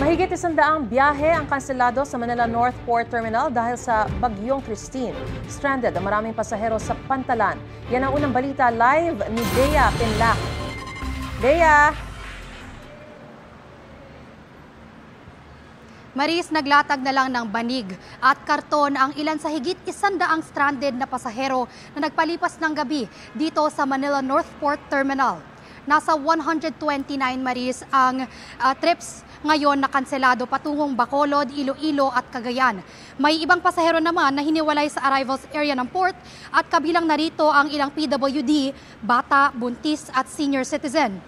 Mahigit 100 biyahe ang kanselado sa Manila North Port Terminal dahil sa Bagyong Christine. Stranded ang maraming pasahero sa Pantalan. Yan ang unang balita live ni Bea Pinlac. Bea! Maris, naglatag na lang ng banig at karton ang ilan sa higit 100 stranded na pasahero na nagpalipas ng gabi dito sa Manila North Port Terminal. Nasa 129 Maris ang trips ngayon na kanselado patungong Bacolod, Iloilo at Cagayan. May ibang pasahero naman na hiniwalay sa arrivals area ng port at kabilang narito ang ilang PWD, bata, buntis at senior citizen.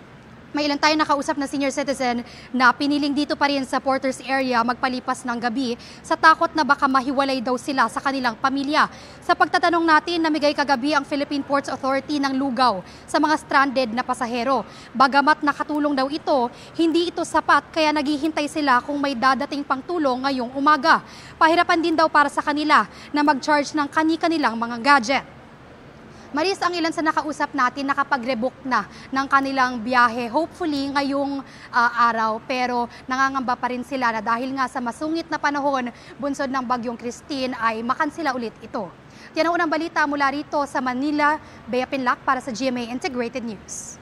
May ilan tayong nakausap na senior citizen na piniling dito pa rin sa Porters area magpalipas ng gabi sa takot na baka mahiwalay daw sila sa kanilang pamilya. Sa pagtatanong natin, namigay kagabi ang Philippine Ports Authority ng lugaw sa mga stranded na pasahero. Bagamat nakatulong daw ito, hindi ito sapat kaya naghihintay sila kung may dadating pang tulong ngayong umaga. Pahirapan din daw para sa kanila na mag-charge ng kani-kanilang mga gadget. Maris, ang ilan sa nakausap natin nakapag-rebook na ng kanilang biyahe, hopefully ngayong araw, pero nangangamba pa rin sila na dahil nga sa masungit na panahon bunsod ng Bagyong Christine ay makansela ulit ito. Yan ang unang balita mula rito sa Manila. Bea Pinlac para sa GMA Integrated News.